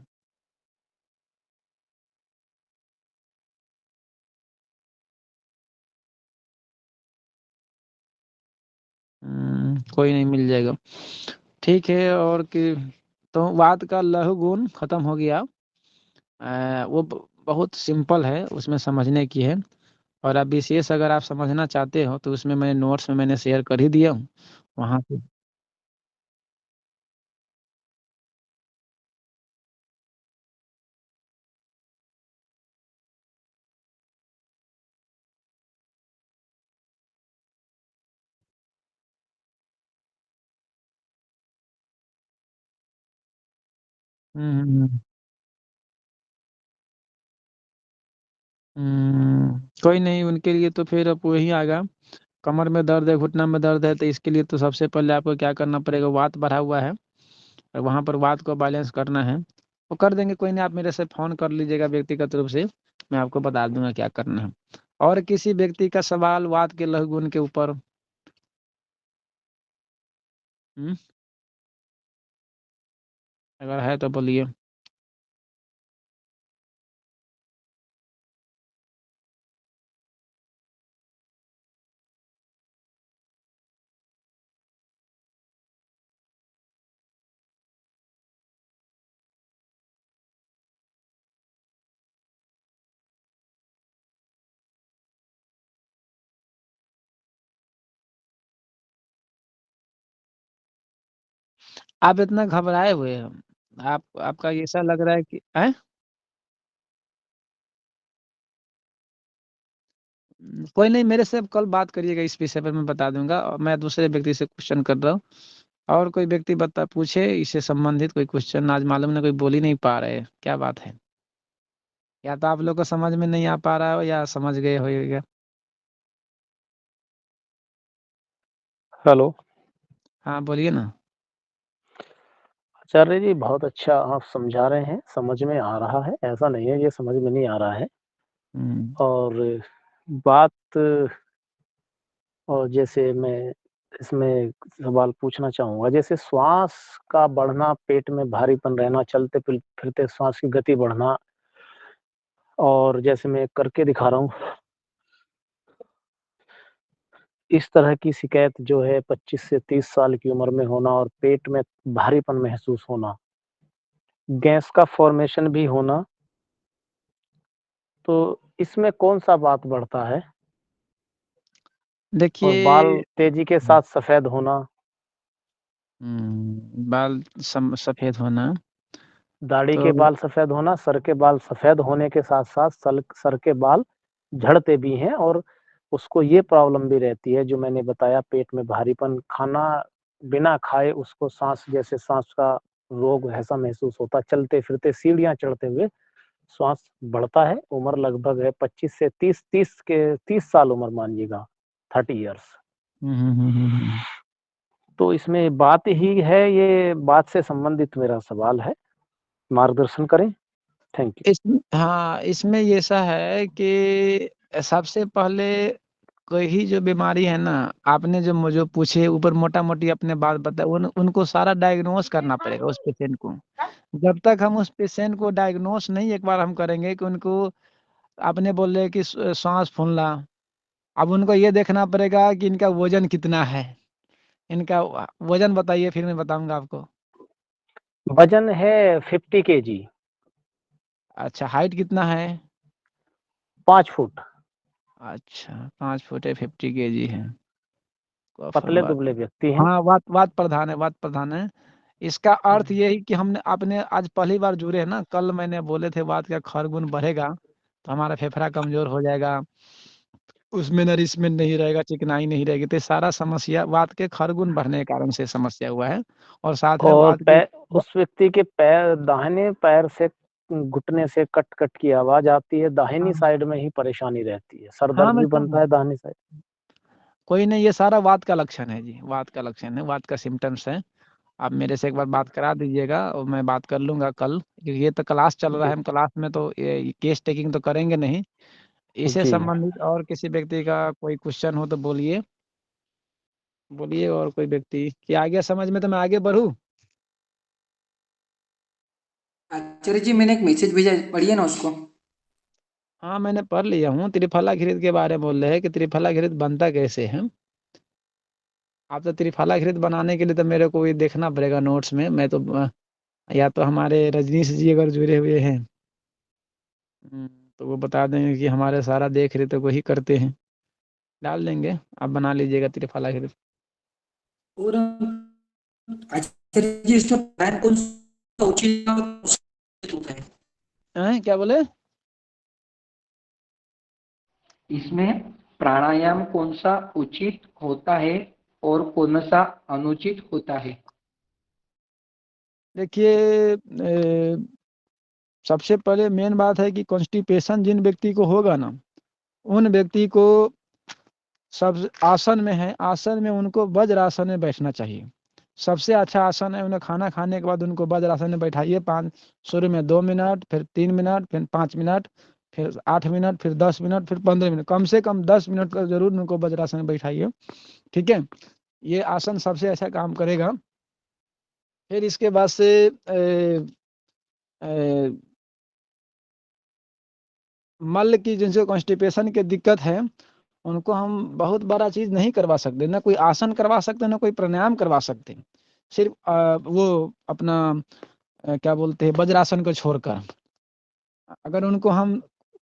कोई नहीं, मिल जाएगा। ठीक है। और कि तो वात का लहु गुण खत्म हो गया। वो बहुत सिंपल है, उसमें समझने की है। और अब विशेष अगर आप समझना चाहते हो तो उसमें मैंने नोट्स में मैंने शेयर कर ही दिया हूँ वहाँ पे। हम्म हम्म, हम्म। कोई नहीं, उनके लिए तो फिर अब वही आएगा। कमर में दर्द है, घुटना में दर्द है, तो इसके लिए तो सबसे पहले आपको क्या करना पड़ेगा, वात बढ़ा हुआ है और वहाँ पर वात को बैलेंस करना है। वो कर देंगे, कोई नहीं, आप मेरे से फ़ोन कर लीजिएगा व्यक्तिगत रूप से, मैं आपको बता दूंगा क्या करना है। और किसी व्यक्ति का सवाल वात के लघुगुण के ऊपर? हम्म, अगर है तो बोलिए। आप इतना घबराए हुए हैं, आप आपका ऐसा लग रहा है कि हैं? कोई नहीं, मेरे से कल बात करिएगा इस विषय पर, मैं बता दूंगा। और मैं दूसरे व्यक्ति से क्वेश्चन कर रहा हूँ, और कोई व्यक्ति बता पूछे इससे संबंधित कोई क्वेश्चन। आज मालूम नहीं कोई बोल ही नहीं पा रहे, क्या बात है? या तो आप लोग को समझ में नहीं आ पा रहा हो या समझ गए होइएगा। हेलो। हाँ बोलिए ना। आचार्य जी, बहुत अच्छा आप समझा रहे हैं, समझ में आ रहा है, ऐसा नहीं है ये समझ में नहीं आ रहा है। हम्म, और बात, और जैसे मैं इसमें सवाल पूछना चाहूंगा, जैसे श्वास का बढ़ना, पेट में भारीपन रहना, चलते फिरते श्वास की गति बढ़ना, और जैसे मैं करके दिखा रहा हूँ, इस तरह की शिकायत जो है 25 से 30 साल की उम्र में होना, और पेट में भारीपन महसूस होना, गैस का फॉर्मेशन भी होना, तो इसमें कौन सा बात बढ़ता है? और बाल देखिए। तेजी के साथ सफेद होना, बाल सफेद होना। दाढ़ी के तो बाल सफेद होना, सर के बाल सफेद होने के साथ साथ सर के बाल झड़ते भी हैं, और उसको ये प्रॉब्लम भी रहती है जो मैंने बताया, पेट में भारीपन, खाना बिना खाए उसको सांस, जैसे सांस का रोग ऐसा महसूस होता, चलते फिरते सीढ़ियां चढ़ते हुए श्वास बढ़ता है। उम्र लगभग है 25 से 30 साल उम्र मानिएगा, 30 इयर्स। तो इसमें बात ही है, ये बात से संबंधित मेरा सवाल है, मार्गदर्शन करें। Thank you. हाँ, इसमें ये ऐसा है कि सबसे पहले कोई ही जो बीमारी है ना, आपने जो मुझे पूछे ऊपर मोटा मोटी अपने बात बताए, उनको सारा डायग्नोस करना पड़ेगा उस पेशेंट को। जब तक हम उस पेशेंट को डायग्नोस नहीं एक बार हम करेंगे कि उनको, आपने बोले कि सांस फूलना, अब उनको ये देखना पड़ेगा कि इनका वजन कितना है। इनका वजन बताइए, फिर मैं बताऊंगा आपको। वजन है 50 kg। अच्छा, हाइट कितना है? 5 फुट। अच्छा, 5 फुट है, 50 kg है। पतले बात, दुबले व्यक्ति हैं। हाँ, वात वात प्रधान है, वात प्रधान है। इसका अर्थ यही कि हमने आपने आज पहली बार जुड़े हैं ना, कल मैंने बोले थे वात का खरगुण बढ़ेगा तो हमारा फेफड़ा कमजोर हो जाएगा, उसमें नरिशमेंट नहीं रहेगा, चिकनाई नहीं रहेगी, तो ये सारा समस्या वात के खरगुण बढ़ने के कारण से समस्या हुआ है। और साथ में और वात की उस व्यक्ति के पैर, दाहिने पैर से घुटने से कट कट की आवाज आती है, दाहिनी हाँ, साइड में ही परेशानी रहती है, सर हाँ, दर्द मैं भी बनता है दाहिनी साइड। कोई नहीं, ये सारा वात का लक्षण है जी, वात का लक्षण है, वात का सिम्टम्स है। आप मेरे से एक बार बात करा दीजिएगा और मैं बात कर लूंगा कल, क्योंकि ये तो क्लास चल रहा जी है, हम क्लास में तो ये केस टेकिंग तो करेंगे नहीं। इससे जी। संबंधित और किसी व्यक्ति का कोई क्वेश्चन हो तो बोलिए, बोलिए। और कोई व्यक्ति कि आ गया समझ में, तो मैं आगे बढ़ूँ? आचार्य जी मैंने एक मैसेज भेजा है, पढ़िए ना उसको। हाँ, मैंने पढ़ लिया हूँ। त्रिफला घृत के बारे में बोल रहे हैं कि त्रिफला घृत बनता कैसे है। आप तो त्रिफला घृत बनाने के लिए तो मेरे को ये देखना पड़ेगा नोट्स में, मैं तो या तो हमारे रजनीश जी अगर जुड़े हुए हैं, तो वो बता देंगे कि हमारे सारा देख रेख तो वही करते हैं। डाल देंगे, आप बना लीजिएगा त्रिफला घृत। और आचार्य जी इसमें प्राणायाम कौन सा उचित होता है? क्या बोले? इसमें प्राणायाम कौन सा उचित होता है और कौन सा अनुचित होता है? देखिए, सबसे पहले मेन बात है कि कॉन्स्टिपेशन जिन व्यक्ति को होगा ना, उन व्यक्ति को सब आसन में है, आसन में उनको वज्रासन में बैठना चाहिए। सबसे अच्छा आसन है, उन्हें खाना खाने के बाद उनको वज्रासन में बैठाइए। शुरू में 2 मिनट, फिर 3 मिनट, फिर 5 मिनट, फिर 8 मिनट, फिर 10 मिनट, फिर 15 मिनट, कम से कम 10 मिनट का जरूर उनको वज्रासन में बैठाइए। ठीक है, ये आसन सबसे अच्छा काम करेगा। फिर इसके बाद से मल की जिनसे कॉन्स्टिपेशन की दिक्कत है, उनको हम बहुत बड़ा चीज नहीं करवा सकते, ना कोई आसन करवा सकते, ना कोई प्राणायाम करवा सकते। सिर्फ वो अपना क्या बोलते हैं, वज्रासन को छोड़कर। अगर उनको हम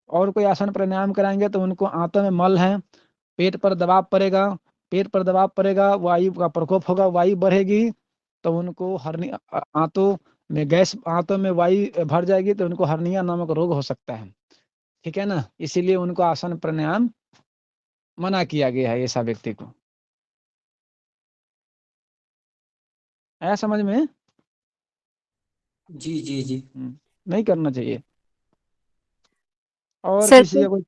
और कोई आसन प्राणायाम कराएंगे तो उनको आंतों में मल है, पेट पर दबाव पड़ेगा, पेट पर दबाव पड़ेगा, वायु का प्रकोप होगा, वायु बढ़ेगी तो उनको आंतों में गैस, आंतों में वायु भर जाएगी तो उनको हर्निया नामक रोग हो सकता है। ठीक है ना, इसीलिए उनको आसन प्राणायाम मना किया गया है ऐसा व्यक्ति को। आया समझ में? जी जी जी। नहीं करना चाहिए। और सर किसी का कोई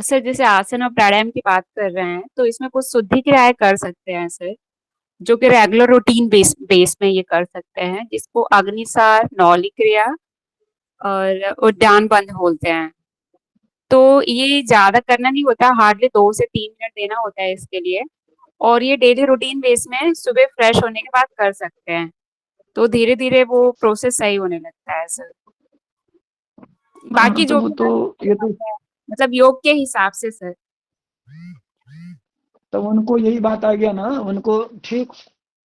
सर जैसे आसन और प्राणायाम की बात कर रहे हैं, तो इसमें कुछ शुद्धि क्रियाएं कर सकते हैं सर, जो कि रेगुलर रूटीन बेस में ये कर सकते हैं, जिसको अग्निसार, नौली क्रिया और उद्यान बंद बोलते हैं। तो ये ज्यादा करना नहीं होता, हार्डली 2 से 3 मिनट देना होता है इसके लिए, और ये डेली रूटीन बेस में सुबह फ्रेश होने के बाद कर सकते हैं। तो धीरे धीरे वो प्रोसेस सही होने लगता है सर। बाकी तो जो वो भी तो ये तो मतलब योग के हिसाब से सर। तो उनको यही बात आ गया ना, उनको ठीक,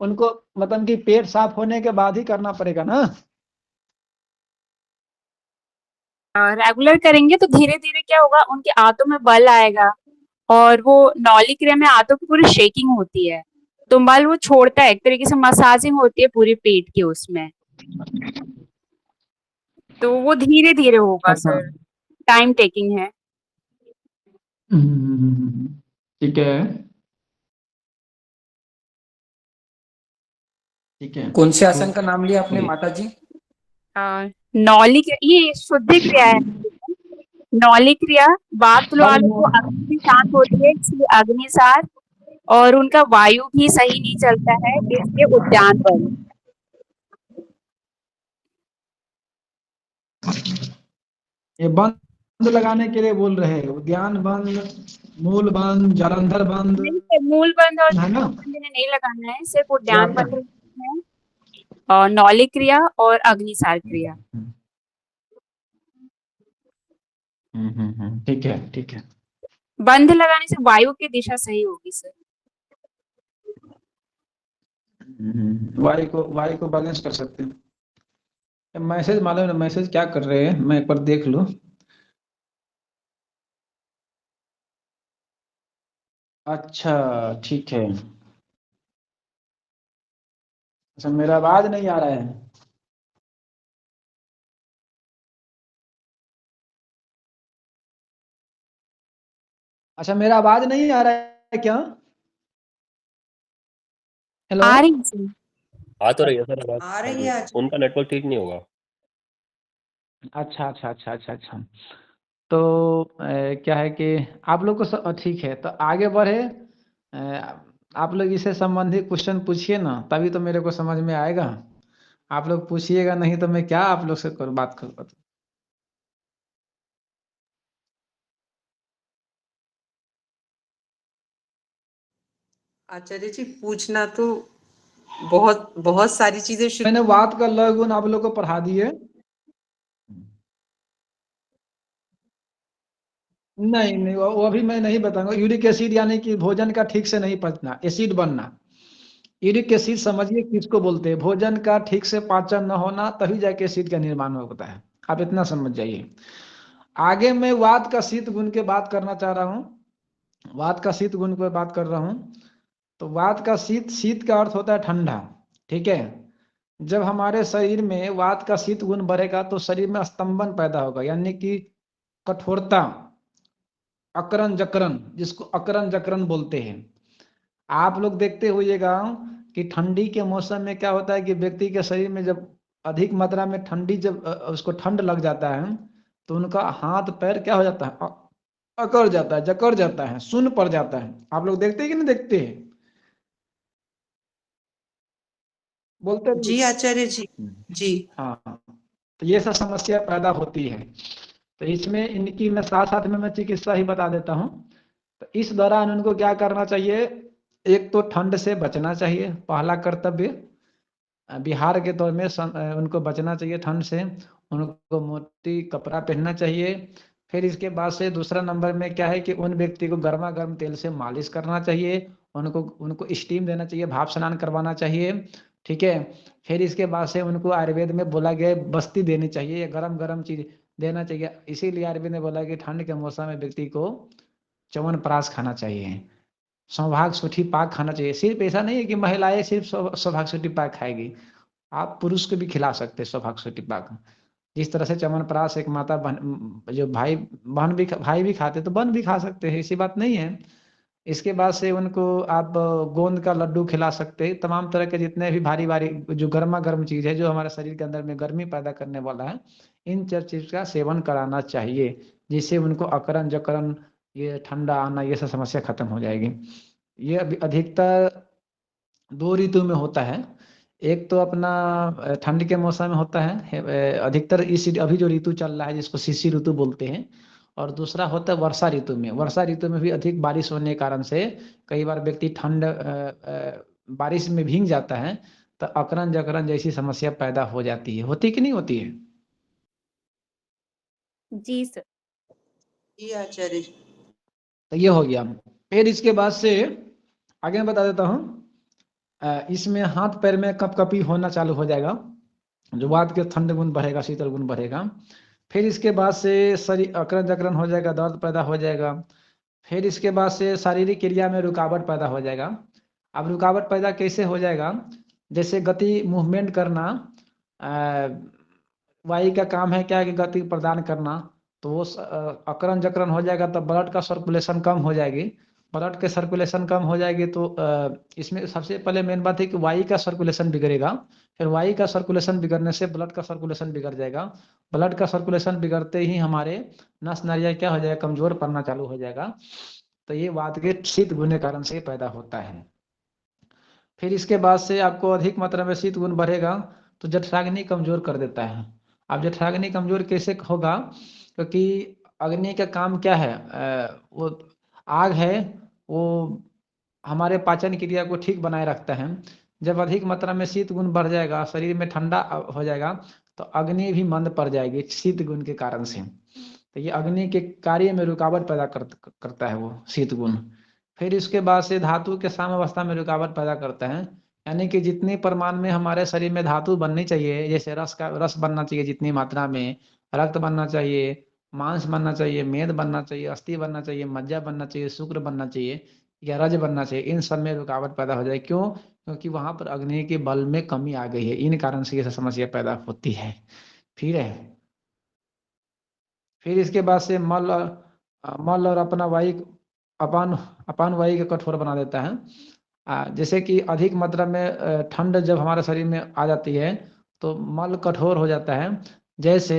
उनको मतलब कि पेट साफ होने के बाद ही करना पड़ेगा ना। रेगुलर करेंगे तो धीरे धीरे क्या होगा, उनके आंतों में बल आएगा, और वो नौली क्रिया में आंतों की पूरी शेकिंग होती है, तो मल वो छोड़ता है, एक तरीके से मसाजिंग होती है पूरी पेट की उसमें। तो वो धीरे धीरे होगा अच्छा। सर, टाइम टेकिंग है। ठीक है, ठीक है। कौन से तो आसन का नाम लिया आपने माता जी? नौली ये शुद्ध क्रिया है। नौली क्रिया बात वालों को अग्नि भी शांत होती है, इसलिए अग्निसार, और उनका वायु भी सही नहीं चलता है, इसलिए उद्यान बल। ये बंद लगाने के लिए बोल रहे हैं, उद्यान बंद, मूल बंद, जालंधर बंद, नहीं सर, मूल बंद और है ना? बंद इन्हें नहीं लगाना है, सिर्फ क्या उद्यान क्या? बंद है, और नौली क्रिया और अग्निसार क्रिया। ठीक है, ठीक है। बंद लगाने से वायु की दिशा सही होगी सर। वायु को बैलेंस कर सकते हैं। मैसेज मालूम है, मैसेज क्या कर रहे हैं, मैं एक बार देख लूं। अच्छा, ठीक है। अच्छा, मेरा आवाज नहीं आ रहा है। अच्छा, मेरा आवाज नहीं आ रहा है क्या? हेलो। आ रही है सर। आ तो रही है सर आवाज। आ रही है। उनका नेटवर्क ठीक नहीं होगा। अच्छा अच्छा अच्छा अच्छा अच्छा। तो क्या है कि आप लोग को ठीक है, तो आगे बढ़े। आप लोग इससे संबंधित क्वेश्चन पूछिए ना, तभी तो मेरे को समझ में आएगा। आप लोग पूछिएगा नहीं तो मैं क्या आप लोग से बात करूँगा। आचार्य जी, पूछना तो बहुत बहुत सारी चीजें शुरू। मैंने बात का लय गुण आप लोग को पढ़ा दिए। नहीं नहीं, वो अभी मैं नहीं बताऊंगा। यूरिक एसिड यानी कि भोजन का ठीक से नहीं पचना, एसिड बनना। यूरिक एसिड समझिए किसको बोलते हैं, भोजन का ठीक से पाचन न होना, तभी जाके एसिड का निर्माण होता है। आप इतना समझ जाइए। आगे मैं वात का शीत गुण के बात करना चाह रहा हूँ, वात का शीत गुण पर बात कर रहा हूँ। तो वात का शीत, शीत का अर्थ होता है ठंडा। ठीक है, जब हमारे शरीर में वात का शीत गुण बढ़ेगा तो शरीर में स्तंभन पैदा होगा, यानी कि कठोरता, अकरन जकरन, जिसको अकरन जकरन बोलते हैं। आप लोग देखते होइएगा कि ठंडी के मौसम में क्या होता है कि व्यक्ति के शरीर में जब अधिक मात्रा में ठंडी जब उसको ठंड लग जाता है तो उनका हाथ पैर क्या हो जाता है, अकड़ जाता है, जकड़ जाता है, सुन्न पड़ जाता है। आप लोग देखते हैं कि नहीं देखते हैं? बोलते हैं जी आचार्य जी। जी। हाँ, तो ये सब समस्या पैदा होती है। तो इसमें इनकी मैं साथ साथ में मैं चिकित्सा ही बता देता हूँ। तो इस दौरान उनको क्या करना चाहिए, एक तो ठंड से बचना चाहिए, पहला कर्तव्य। बिहार के दौर में उनको बचना चाहिए ठंड से, उनको मोटी कपड़ा पहनना चाहिए। फिर इसके बाद से दूसरा नंबर में क्या है कि उन व्यक्ति को गर्मा गर्म तेल से मालिश करना चाहिए, उनको उनको स्टीम देना चाहिए, भाप स्नान करवाना चाहिए। ठीक है। फिर इसके बाद से उनको आयुर्वेद में बोला गया है बस्ती देनी चाहिए, गरम गरम चीज देना चाहिए। इसीलिए आयुर्वेद ने बोला कि ठंड के मौसम में व्यक्ति को च्यवनप्राश खाना चाहिए, सौभाग्य सूठी पाक खाना चाहिए। सिर्फ ऐसा नहीं है कि महिलाएं सिर्फ सौभाग्य सूठी पाक खाएगी, आप पुरुष को भी खिला सकते हैं सौभाग्य सूठी पाक। जिस तरह से च्यवनप्राश एक माता बहन जो भाई भी खाते तो बहन भी खा सकते हैं, ऐसी बात नहीं है। इसके बाद से उनको आप गोंद का लड्डू खिला सकते हैं। तमाम तरह के जितने भी भारी भारी जो गर्मा गर्म चीज है जो हमारे शरीर के अंदर में गर्मी पैदा करने वाला है, इन चार चीज का सेवन कराना चाहिए, जिससे उनको अकड़न जकड़न, ये ठंडा आना, ये सब समस्या खत्म हो जाएगी। ये अभी अधिकतर 2 ऋतु में होता है। एक तो अपना ठंड के मौसम में होता है, अधिकतर इस अभी जो ऋतु चल रहा है जिसको शिशिर ऋतु बोलते हैं, और दूसरा होता है वर्षा ऋतु में। वर्षा ऋतु में भी अधिक बारिश होने के कारण से कई बार व्यक्ति ठंड बारिश में भीग जाता है, तो अकड़न जकड़न जैसी समस्या पैदा हो जाती है। होती कि नहीं होती है? जी सर। जी आचार्य जी। तो ये हो गया। फिर इसके बाद से आगे मैं बता देता हूँ। इसमें हाथ पैर में कपकपी होना चालू हो जाएगा, जो बाद के ठंड गुण बढ़ेगा, शीतल गुण बढ़ेगा। फिर इसके बाद से शरीर अकड़न जकड़न हो जाएगा, दर्द पैदा हो जाएगा। फिर इसके बाद से शारीरिक क्रिया में रुकावट पैदा हो जाएगा। अब रुकावट पैदा कैसे हो जाएगा, जैसे गति मूवमेंट करना, वायु का काम है क्या कि गति प्रदान करना, तो वो अकड़न जकड़न हो जाएगा तो ब्लड का सर्कुलेशन कम हो जाएगी। ब्लड के सर्कुलेशन कम हो जाएगी तो इसमें सबसे पहले मेन बात है कि वायु का सर्कुलेशन बिगड़ेगा। फिर वायु का सर्कुलेशन बिगड़ने से ब्लड का सर्कुलेशन बिगड़ जाएगा। ब्लड का सर्कुलेशन बिगड़ते ही हमारे नस नाड़ियाँ क्या हो जाएगा, कमजोर पड़ना चालू हो जाएगा। तो ये वात के शीत गुण के कारण से पैदा होता है। फिर इसके बाद से आपको अधिक मात्रा में शीत गुण बढ़ेगा तो जठराग्नि कमजोर कर देता है। अब जठराग्नि कमजोर कैसे होगा, क्योंकि अग्नि का काम क्या है, वो आग है, वो हमारे पाचन क्रिया को ठीक बनाए रखता है। जब अधिक मात्रा में शीत गुण बढ़ जाएगा, शरीर में ठंडा हो जाएगा, तो अग्नि भी मंद पड़ जाएगी शीत गुण के कारण से। तो ये अग्नि के कार्य में रुकावट पैदा करता है वो शीत गुण। फिर इसके बाद से धातु के साम्यावस्था में रुकावट पैदा करता है, यानी कि जितनी परिमाण में हमारे शरीर में धातु बननी चाहिए, जैसे रस बनना चाहिए जितनी मात्रा में, रक्त बनना चाहिए, मांस बनना चाहिए, मेद बनना चाहिए, अस्थि बनना चाहिए, मज्जा बनना चाहिए, शुक्र बनना चाहिए या रज बनना चाहिए, इन सब में रुकावट पैदा हो जाए। क्यों? क्योंकि वहां पर अग्नि के बल में कमी आ गई है, इन कारण से ये समस्या पैदा होती है। फिर इसके बाद से मल और अपना वायु अपान वायु को कठोर बना देता है। जैसे कि अधिक मात्रा में ठंड जब हमारे शरीर में आ जाती है तो मल कठोर हो जाता है। जैसे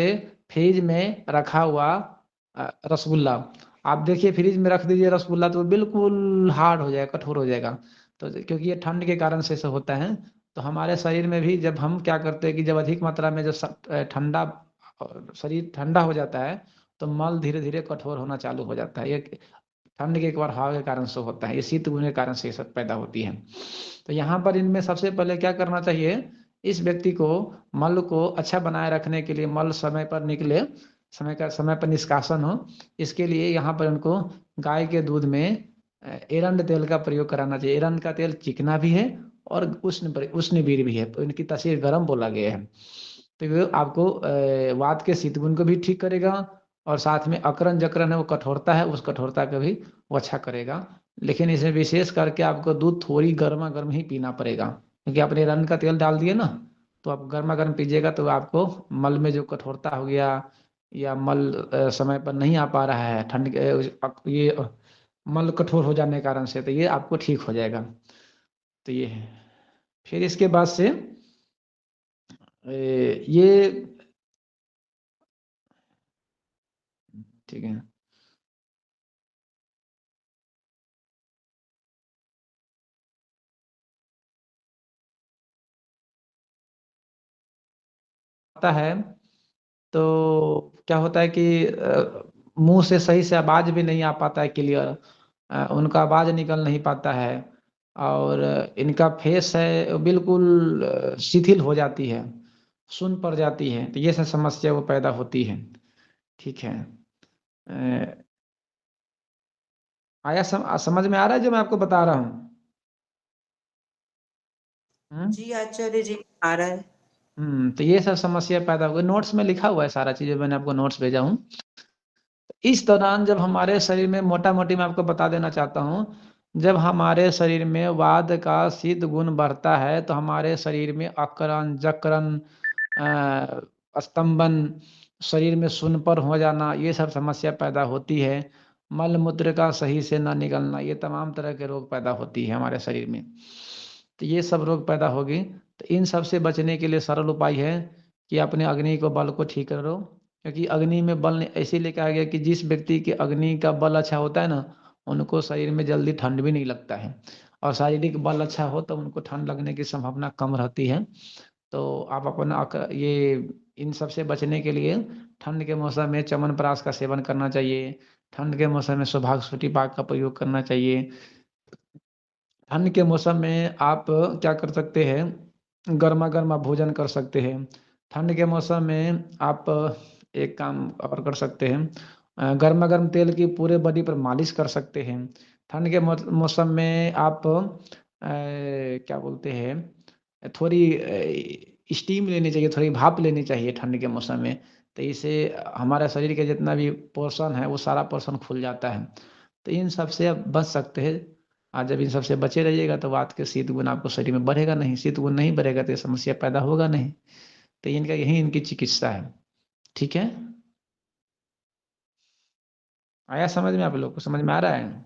फ्रिज में रखा हुआ रसगुल्ला, आप देखिए फ्रिज में रख दीजिए रसगुल्ला तो बिल्कुल हार्ड हो जाएगा, कठोर हो जाएगा। तो क्योंकि ये ठंड के कारण से ऐसा होता है। तो हमारे शरीर में भी जब हम क्या करते हैं कि जब अधिक मात्रा में जब ठंडा शरीर ठंडा हो जाता है तो मल धीरे धीरे कठोर होना चालू हो जाता है। ये ठंड के एक बार हवा के कारण से होता है, ये शीत गुण के कारण से ये सब पैदा होती है। तो यहाँ पर इनमें सबसे पहले क्या करना चाहिए, इस व्यक्ति को मल को अच्छा बनाए रखने के लिए, मल समय पर निकले, समय पर निष्कासन हो, इसके लिए यहाँ पर उनको गाय के दूध में एरंड तेल का प्रयोग कराना चाहिए। एरंड का तेल चिकना भी है और उष्णवीर भी है, तो इनकी तासीर गर्म बोला गया है। तो ये आपको वात के शीत गुण को भी ठीक करेगा और साथ में अकड़न जकड़न है वो कठोरता है, उस कठोरता को भी वो अच्छा करेगा। लेकिन इसमें विशेष करके आपको दूध थोड़ी गर्मा गर्म ही पीना पड़ेगा, क्योंकि आपने रन का तेल डाल दिया ना, तो आप गर्मा गर्म पीजिएगा तो आपको मल में जो कठोरता हो गया या मल समय पर नहीं आ पा रहा है, ठंड ये मल कठोर हो जाने के कारण से, तो ये आपको ठीक हो जाएगा। तो ये है। फिर इसके बाद से ये ठीक है। आता है तो क्या होता है कि मुंह से सही से आवाज भी नहीं आ पाता है क्लियर, उनका आवाज निकल नहीं पाता है, और इनका फेस है बिल्कुल शिथिल हो जाती है, सुन्न पड़ जाती है, तो ये सब समस्या वो पैदा होती है। ठीक है। आया समझ में आ रहा है जो मैं आपको बता रहा हूँ? जी आचार्य जी, आ रहा है। तो ये सब समस्या पैदा हो गई। नोट्स में लिखा हुआ है सारा चीज़, मैंने आपको नोट्स भेजा हूँ। इस दौरान जब हमारे शरीर में मोटा-मोटी मैं आपको बता देना चाहता हूँ, जब हमारे शरीर में वात का शीत गुण बढ़ता है, तो हमारे शरीर में अकड़न, जकड़न, स्तंभन, शरीर में सुन्नपन हो जाना, ये सब समस्या पैदा होती है। मल-मूत्र का सही से ना निकलना, ये तमाम तरह के रोग पैदा होती है हमारे शरीर में। तो ये सब रोग पैदा होगी, तो इन सब से बचने के लिए सरल उपाय है कि अपने अग्नि को बल को ठीक करो, क्योंकि अग्नि में बल इसीलिए कहा गया कि जिस व्यक्ति के अग्नि का बल अच्छा होता है ना, उनको शरीर में जल्दी ठंड भी नहीं लगता है, और शारीरिक बल अच्छा हो तो उनको ठंड लगने की संभावना कम रहती है। तो आप अपना ये इन सब से बचने के लिए ठंड के मौसम में च्यवनप्राश का सेवन करना चाहिए, ठंड के मौसम में सौभाग्य पाक का प्रयोग करना चाहिए। ठंड के मौसम में आप क्या कर सकते हैं, गर्मा-गर्मा भोजन कर सकते हैं। ठंड के मौसम में आप एक काम और कर सकते हैं, गर्मा-गर्म तेल की पूरे बॉडी पर मालिश कर सकते हैं। ठंड के मौसम में आप क्या बोलते हैं, थोड़ी स्टीम लेनी चाहिए, थोड़ी भाप लेनी चाहिए ठंड के मौसम में। तो इससे हमारा शरीर के जितना भी पोर्शन है, वो सारा पोर्शन खुल जाता है। तो इन सब से आप बच सकते हैं। जब इन सब से बचे रहिएगा तो वात के शीत गुण आपको शरीर में बढ़ेगा नहीं, शीत गुण नहीं बढ़ेगा तो ये समस्या पैदा होगा नहीं। तो इनका यही इनकी चिकित्सा है। ठीक है? आया समझ में आप लोग को? समझ में आ रहा है?